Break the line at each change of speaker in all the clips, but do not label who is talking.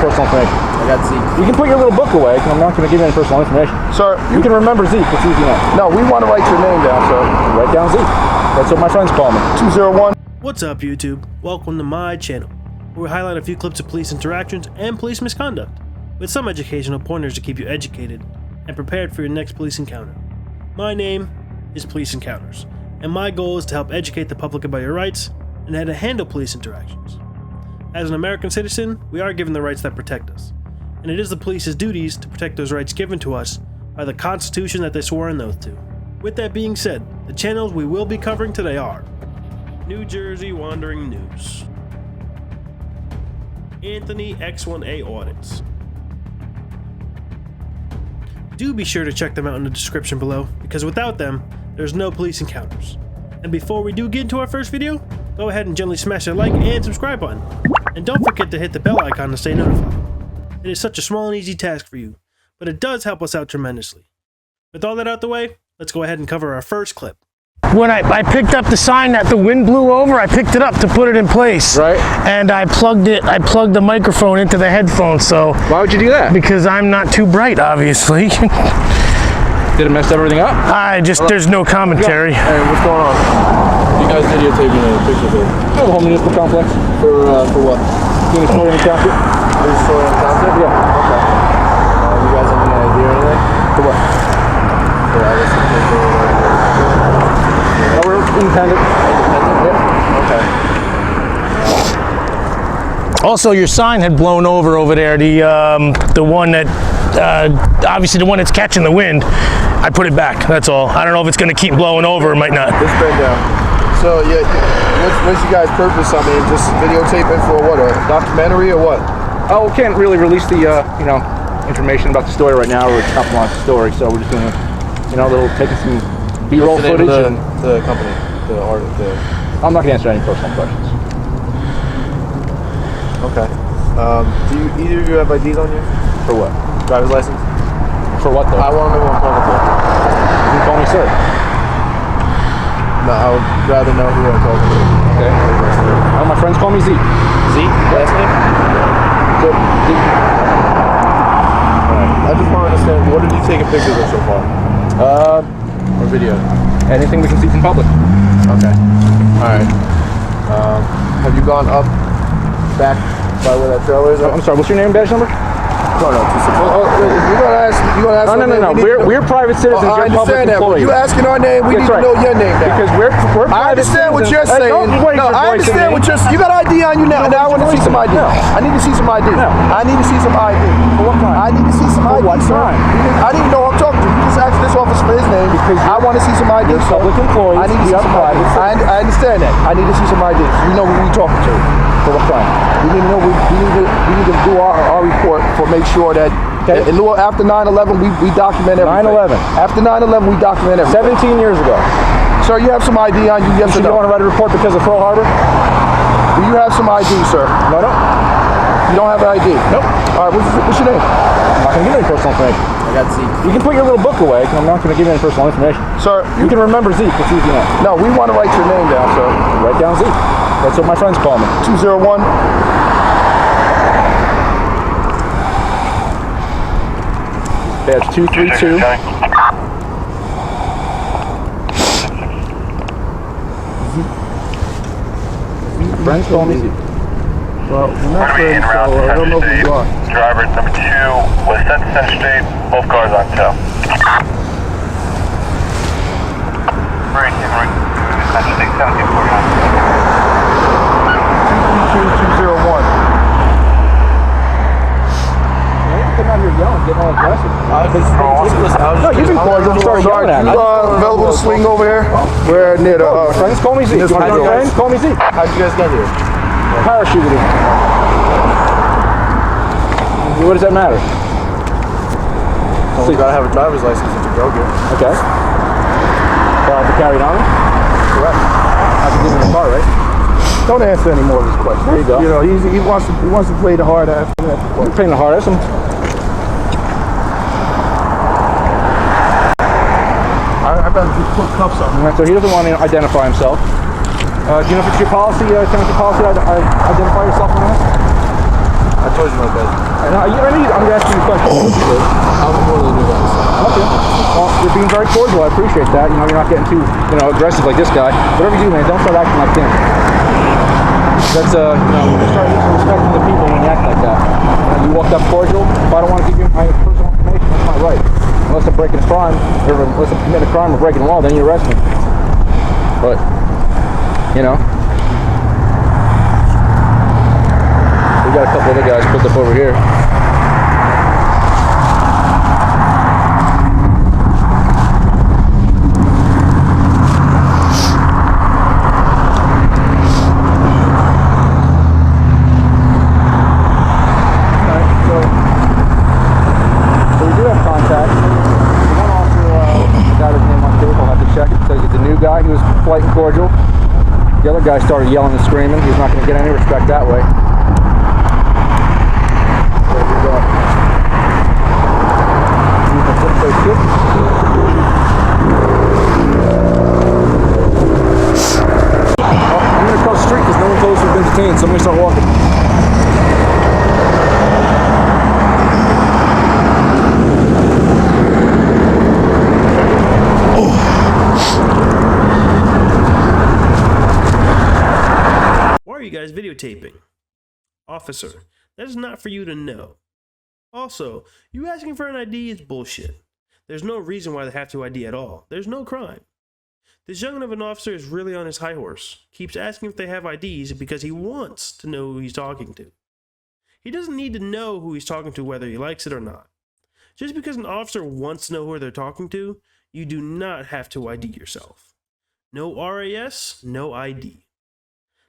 personal information.
I got Zeke.
You can put your little book away, because I'm not going to give you any personal information.
Sir,
you can remember Zeke. It's easy enough.
No, we want to write your name down, sir.
Write down Zeke. That's what my friends call me. 201.
What's up, YouTube? Welcome to my channel, where we highlight a few clips of police interactions and police misconduct, with some educational pointers to keep you educated and prepared for your next police encounter. My name is Police Encounters, and my goal is to help educate the public about your rights and how to handle police interactions. As an American citizen, we are given the rights that protect us, and it is the police's duties to protect those rights given to us by the Constitution that they swore an oath to. With that being said, the channels we will be covering today are New Jersey Wandering News, Anthony X1A Audits. Do be sure to check them out in the description below, because without them, there's no police encounters. And before we do get into our first video, go ahead and gently smash that like and subscribe button. And don't forget to hit the bell icon to stay notified. It is such a small and easy task for you, but it does help us out tremendously. With all that out the way, let's go ahead and cover our first clip.
When I picked up the sign that the wind blew over, I picked it up to put it in place.
Right.
And I plugged the microphone into the headphones, so.
Why would you do that?
Because I'm not too bright, obviously.
Did it mess everything up?
There's no commentary.
Hey, what's going on? You guys videotaping a picture of it?
The whole municipal complex.
For what?
Doing a story in the township.
Doing a story in the township?
Yeah.
Okay. You guys have any idea or anything?
For what?
For I guess
No, we're independent.
Yeah. Okay.
Also, your sign had blown over there. The one that, obviously the one that's catching the wind. I put it back, that's all. I don't know if it's going to keep blowing over, it might not.
It's been down. So, yeah, what's your guys' purpose? I mean, just videotaping for what, a documentary or what?
Oh, we can't really release the, information about the story right now, or compromise the story, so we're just doing taking some B-roll footage.
The company,
I'm not going to answer any personal questions.
Okay. Do either of you have IDs on you?
For what?
Driver's license?
For what, though?
I want to know who I'm talking to.
You can call me sir.
No, I would rather know who I'm talking to.
Okay. Oh, my friends call me Zeke.
Zeke? Last name?
Good. Zeke.
Alright. I just want to understand, what did you take a picture of so far? Or video?
Anything we can see from public.
Okay. Alright. Have you gone up, back by where that trailer is?
I'm sorry, what's your name and badge number?
No. You're gonna ask.
No. We're private citizens.
I
you're public
understand that. When
employees.
you asking our name, we need to know your name now.
Because we're
I
private
understand what you're
citizens.
saying.
Don't raise
No,
your
I
voice at
understand
me.
what you're saying. You got ID on you now. Now I want to see some ID.
No.
I need to see some ID.
No.
I need to see some ID.
For what time?
I need to see some ID.
what
sir.
time?
I didn't even know who I'm talking to. You just asked this officer for his name because I want to see some ID.
You're public employees.
I need to see some ID. I understand that. I need to see some ID. We know who we're talking to.
For what time?
We need to know. We need to do our report for make sure that.
Okay.
In lieu of after 9/11, we document everything.
9/11.
After 9/11, we document everything.
17 years ago.
Sir, you have some ID on you, yes or
You
no?
want to write a report because of Pearl Harbor?
Do you have some ID, sir?
No.
You don't have an ID?
Nope.
All right, what's your name?
I'm not going to give you any personal information.
I got Zeke.
You can put your little book away, because I'm not going to give you any personal information.
Sir,
You can remember Zeke. It's easy enough.
no, we want to write your name down, sir.
Write down Zeke. That's what my friends call me.
201.
Badge 232. Friends call me Zeke.
Well, we're not friends, so I don't know who you are.
Driver number 2 was sent to Center Street, both cars on tow. Right, Center Street, 1749.
232-201.
Come out here yelling, getting all aggressive.
No,
you've been cordial. You started yelling at me.
You available to swing over here? We're near the...
Friends call me Zeke.
This
You want to
one,
be friends? Call me Zeke.
How'd you guys get here?
Parachuted in. What does that matter?
So you gotta have a driver's license to go here.
Okay. So I have to carry it on me?
Correct.
I have to give him the car, right?
Don't answer any more of his questions.
There you go.
You know, he wants to play the hard ass.
I'm playing the hardest.
I better just put cuffs on.
So he doesn't want to identify himself. Do you know if it's your policy, chemical policy, identify yourself in this?
I told you my business.
No, I'm asking you a question.
I'm more than the new guy.
Okay. Well, you're being very cordial. I appreciate that. You know, you're not getting too, aggressive like this guy. Whatever you do, man, don't start acting like him. That's, you start respecting the people when you act like that. You walked up cordial. If I don't want to give you my personal information, that's my right. Unless I'm breaking a crime, or unless I'm committing a crime or breaking the law, then you arrest me. But, we got a couple other guys pulled up over here. Guy, he was polite and cordial. The other guy started yelling and screaming. He's not going to get any respect that way. I'm going to cross the street because no one told us we've been detained, so I'm going to start walking.
Why are you guys videotaping? Officer, that is not for you to know. Also, you asking for an ID is bullshit. There's no reason why they have to ID at all. There's no crime. This youngin' of an officer is really on his high horse. Keeps asking if they have IDs because he wants to know who he's talking to. He doesn't need to know who he's talking to whether he likes it or not. Just because an officer wants to know who they're talking to, you do not have to ID yourself. No RAS, no ID.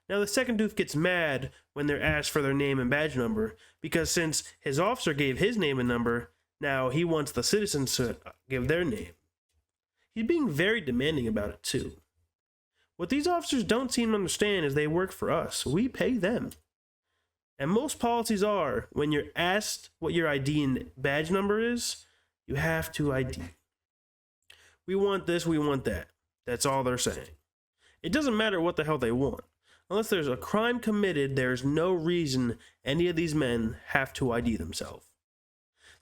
Now the second doof gets mad when they're asked for their name and badge number because since his officer gave his name and number, now he wants the citizens to give their name. He's being very demanding about it too. What these officers don't seem to understand is they work for us. We pay them. And most policies are, when you're asked what your ID and badge number is, you have to ID. We want this, we want that. That's all they're saying. It doesn't matter what the hell they want. Unless there's a crime committed, there's no reason any of these men have to ID themselves.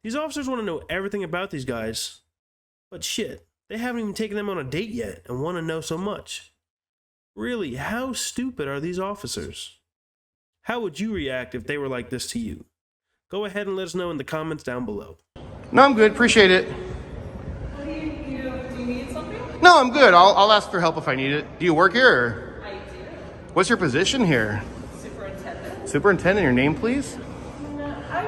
These officers want to know everything about these guys, but shit, they haven't even taken them on a date yet and want to know so much. Really, how stupid are these officers? How would you react if they were like this to you? Go ahead and let us know in the comments down below.
No, I'm good. Appreciate it.
Do you need something?
No, I'm good. I'll ask for help if I need it. Do you work here? Or?
I do.
What's your position here?
Superintendent.
Superintendent, your name, please?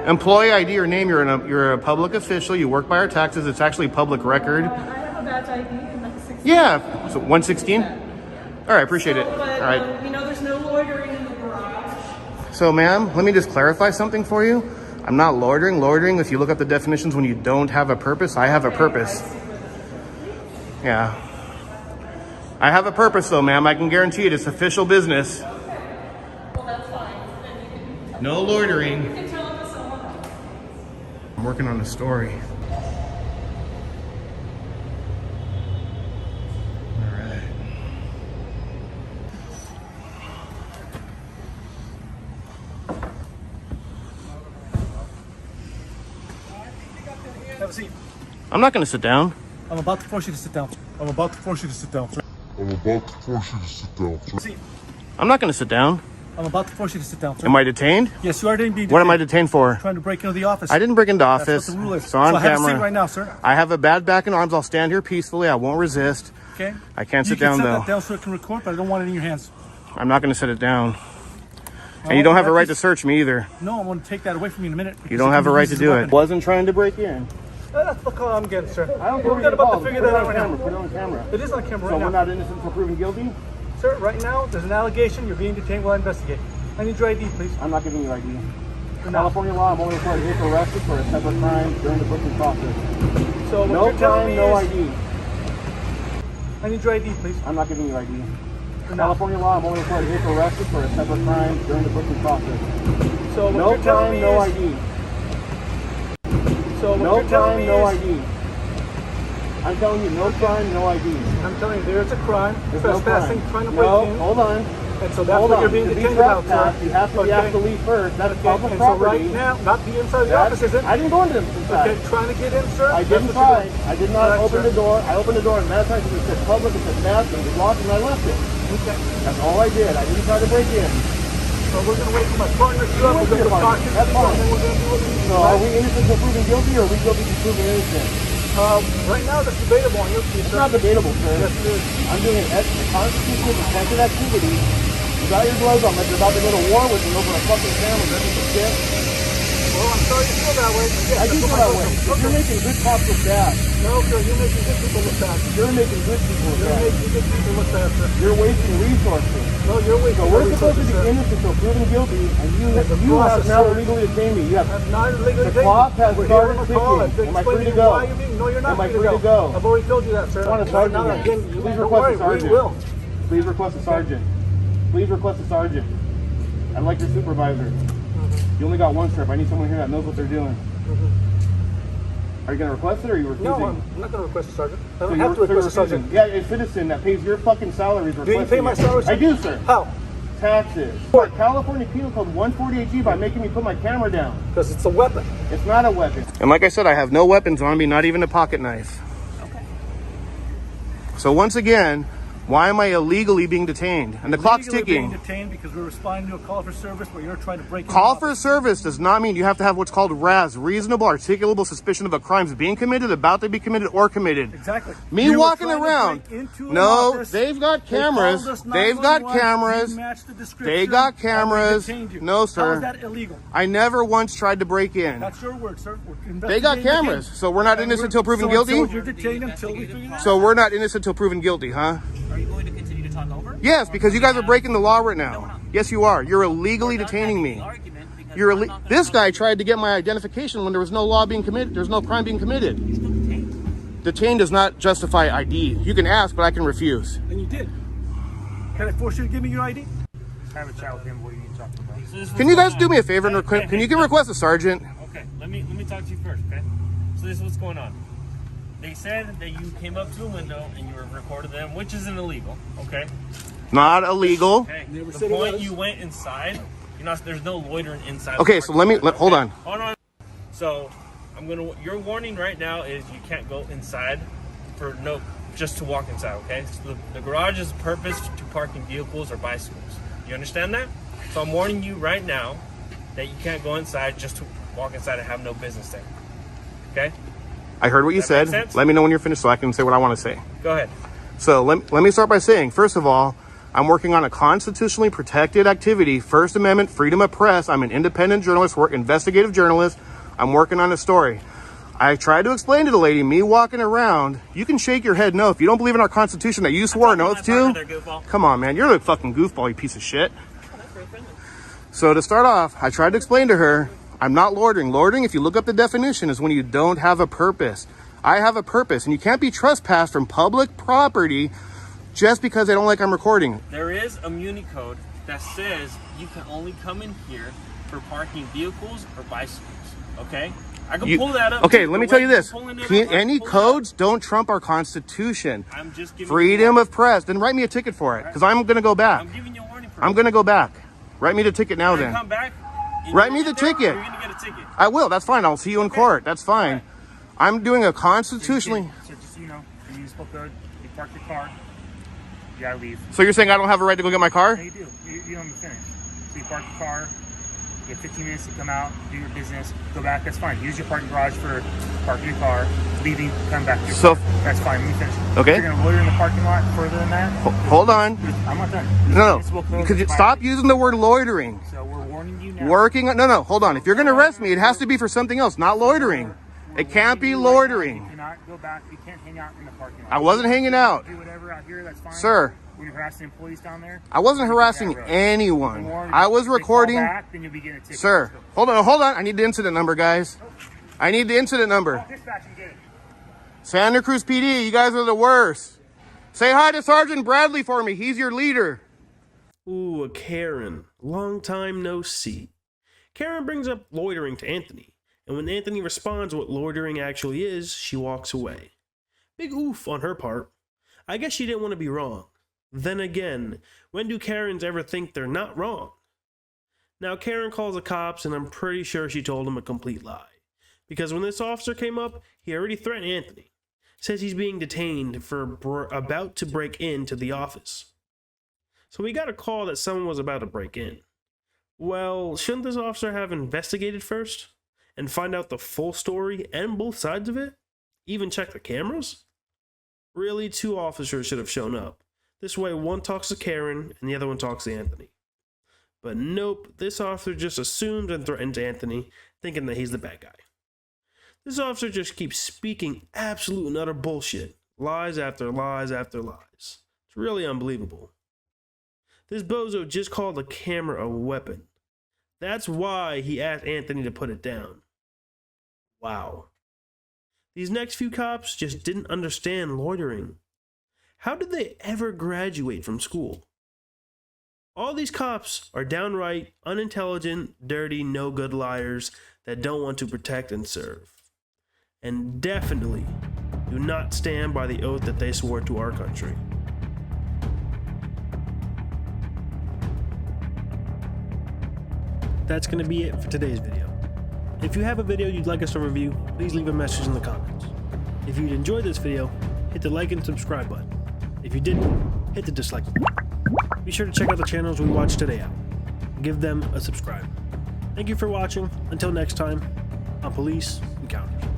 Employee ID or name. You're a public official. You work by our taxes. It's actually public record.
I have a badge ID and that's 16.
Yeah. So 116?
Yeah.
All right. Appreciate it.
But,
All right.
there's no loitering in the garage.
So, ma'am, let me just clarify something for you. I'm not loitering. Loitering, if you look up the definitions, when you don't have a purpose, I have a purpose. Yeah. I have a purpose, though, ma'am. I can guarantee it. It's official business.
Okay. Well, that's fine. Then you can
No loitering.
You can tell it to someone else.
I'm working on a story. All right.
Have a seat.
I'm not going to sit down.
I'm about to force you to sit down. I'm about to force you to sit down. Seat.
I'm not going to sit down.
I'm about to force you to sit down.
Am I detained?
Yes, you are being detained.
What am I detained for?
Trying to break into the office.
I didn't break into
That's
office.
what the rule is.
So on
have a
camera.
seat right now, sir.
I have a bad back and arms. I'll stand here peacefully. I won't resist.
Okay.
I can't sit
you can
down,
set
though.
that down so it can record, but I don't want it in your hands.
I'm not going to set it down. And you don't have a right to search me either.
No, I'm going to take that away from you in a minute.
You don't have a right to do it. Wasn't trying to break in.
That's the call I'm getting, sir.
I don't
We're about to figure that out right now.
Put it on camera.
It is on camera
So
right
we're
now.
not innocent until proven guilty?
Sir, right now, there's an allegation. You're being detained while I investigate. I need your ID, please.
I'm not giving you ID.
For now.
California law, I'm only required if arrested for a separate crime during the booking process.
So what
No
you're telling me
crime, no
is,
ID.
I need your ID, please.
I'm not giving you ID.
For now.
California law, I'm only required if arrested for a separate crime during the booking process.
So what
No
you're telling me
crime, no
is,
ID.
So what
No
you're telling me
crime, no
is,
ID. I'm telling you, no crime, no ID.
I'm telling you, there's a crime.
There's no
Trespassing,
crime.
trying to break
No,
in.
hold on.
And so that's what you're being detained about, sir.
You have to be asked to leave first. That's public
And so right
property.
now, not the inside of the office, is it?
I didn't go into the inside.
Okay, trying to get in, sir?
I didn't
That's what
try.
you're doing.
I did not
Correct,
open
sir.
the door. I opened the door and that time it said public, it said mask, and it was locked, and I left it.
Okay.
That's all I did. I didn't try to break in.
So we're going to wait for my partner to up. We're going to talk to you.
That's fine.
And then we're going to do what we need.
So are we innocent until proven guilty, or are we guilty until proven innocent?
Right now, that's debatable on your piece,
It's
sir.
not debatable, sir.
Yes, it is.
I'm doing a constitutionally protected activity. You got your gloves on like you're about to go to war with me over a fucking family. That's some shit.
Well, I'm sorry you feel that way. But yes,
I do
that's
feel
what
that
my
way.
question-
You're making good cops look bad.
No, sir, you're making good people look bad.
You're making good people look
You're
bad.
making good people look bad, sir.
You're wasting resources.
No, you're wasting
So we're
your
supposed to
resources,
be
sir.
innocent until proven guilty, and you
It's a
have
process,
now
sir.
illegally detained me. You have
I'm not illegally
the
detained.
clock has
We're
started
here on a call. I've
ticking.
been
Am I free
explaining
to go?
why you're being. No, you're not
Am I
free
free to go?
I've already told you that, sir.
I want a sergeant.
Now, again,
Please
don't
request
worry,
a sergeant.
we will.
Please request a sergeant. Please request a sergeant. I'd like your supervisor. You only got one strip. I need someone here that knows what they're doing. Are you going to request it, or are you refusing?
No, I'm not going to request a sergeant. I
So
don't
you're-
have to
so you're
request a sergeant.
refusing. Yeah, a citizen that pays your fucking salaries
Do
requesting
you pay my
it.
salary, sir?
I do, sir.
How?
Taxes. California Penal Code 148G by making me put my camera down.
Because it's a weapon.
It's not a weapon. And like I said, I have no weapons on me, not even a pocket knife. Okay. So once again, why am I illegally being detained? And the clock's
Legally
ticking.
being detained because we're responding to a call for service where you're trying to break in.
Call for service does not mean you have to have what's called RAS, reasonable articulable suspicion of a crime is being committed, about to be committed, or committed.
Exactly.
Me
You were
walking
trying to
around.
break into an
No,
office.
they've got
They called
cameras.
us
They've got
911.
cameras.
You matched the description,
They got
and we
cameras.
detained you.
No,
How
sir.
is that illegal?
I never once tried to break in.
That's your word, sir. We're
They got
investigating
cameras,
again.
so we're not
And
innocent
we're-
until proven
so
guilty?
you're detained until we figure it out.
So we're not innocent until proven guilty, huh?
Are you going to continue to talk over?
Yes, because you guys are breaking the law right now. Yes, you are. You're illegally detaining me. You're this guy tried to get my identification when there was no law being committed. There's no crime being committed. Detained does not justify ID. You can ask, but I can refuse.
And you did. Can I force you to give me your ID?
Have a chat with him. What do you need to talk about?
Can you guys do me a favor and can you request a sergeant?
Okay, let me talk to you first, okay? So this is what's going on. They said that you came up to a window and you recorded them, which isn't illegal, okay?
Not illegal.
Okay. The point you went inside, there's no loitering inside.
Okay,
the
so
parking lot,
hold
okay?
on.
Hold on. So your warning right now is you can't go inside just to walk inside, okay? So the garage is purposed to parking vehicles or bicycles. You understand that? So I'm warning you right now that you can't go inside just to walk inside and have no business there. Okay?
I heard what you
Does that
said.
make sense?
Let me know when you're finished so I can say what I want to say.
Go ahead.
So let me start by saying, first of all, I'm working on a constitutionally protected activity, First Amendment, freedom of press. I'm an independent journalist, investigative journalist. I'm working on a story. I tried to explain to the lady, me walking around, you can shake your head no. If you don't believe in our Constitution that you swore an oath to, come on, man, you're a fucking goofball, you piece of shit. So to start off, I tried to explain to her, I'm not loitering. Loitering, if you look up the definition, is when you don't have a purpose. I have a purpose, and you can't be trespassed from public property just because they don't like I'm recording.
There is a muni code that says you can only come in here for parking vehicles or bicycles, okay? I can pull that up.
Okay, let me tell you this. Any
Pull it up.
codes don't trump our Constitution.
I'm just giving
Freedom of press. Then write me a ticket for it, because I'm going to go back.
I'm giving you a warning for
I'm going to go back. Write me the ticket now then.
Come back.
Write me the ticket.
You're going to get a ticket.
I will. That's fine. I'll see you in court. That's fine.
Right.
I'm doing a constitutionally...
So just so you know, the municipal code, you park your car, you gotta leave.
So you're saying I don't have a right to go get my car?
No, you do. You don't finish. So you park your car, you have 15 minutes to come out, do your business, go back, that's fine. Use your parking garage for parking your car, leaving, come back to your car. That's fine, let me finish.
Okay.
If you're gonna loiter in the parking lot further than that,
Hold on.
I'm not done.
No. Could you stop using the word loitering?
So we're warning you now.
No, hold on. If you're going to arrest me, it has to be for something else, not loitering. It can't be loitering.
You cannot go back, you can't hang out in the parking lot.
I wasn't hanging out.
Do whatever out here, that's fine.
Sir.
When you're harassing employees down there.
I wasn't harassing anyone. I was recording.
Back, then you'll be getting a ticket.
Sir, hold on. I need the incident number, guys. I need the incident number.
Dispatch and get it.
Santa Cruz PD, you guys are the worst. Say hi to Sergeant Bradley for me. He's your leader.
Ooh, a Karen. Long time no see. Karen brings up loitering to Anthony, and when Anthony responds what loitering actually is, she walks away. Big oof on her part. I guess she didn't want to be wrong. Then again, when do Karens ever think they're not wrong? Now, Karen calls the cops, and I'm pretty sure she told him a complete lie. Because when this officer came up, he already threatened Anthony. Says he's being detained for about to break into the office. So we got a call that someone was about to break in. Well, shouldn't this officer have investigated first? And find out the full story and both sides of it? Even check the cameras? Really, 2 officers should have shown up. This way, one talks to Karen and the other one talks to Anthony. But nope, this officer just assumed and threatened Anthony, thinking that he's the bad guy. This officer just keeps speaking absolute and utter bullshit. Lies after lies after lies. It's really unbelievable. This bozo just called the camera a weapon. That's why he asked Anthony to put it down. Wow. These next few cops just didn't understand loitering. How did they ever graduate from school? All these cops are downright unintelligent, dirty, no-good liars that don't want to protect and serve. And definitely do not stand by the oath that they swore to our country. That's going to be it for today's video. If you have a video you'd like us to review, please leave a message in the comments. If you'd enjoyed this video, hit the like and subscribe button. If you didn't, hit the dislike button. Be sure to check out the channels we watched today out. Give them a subscribe. Thank you for watching. Until next time, on Police Encounters.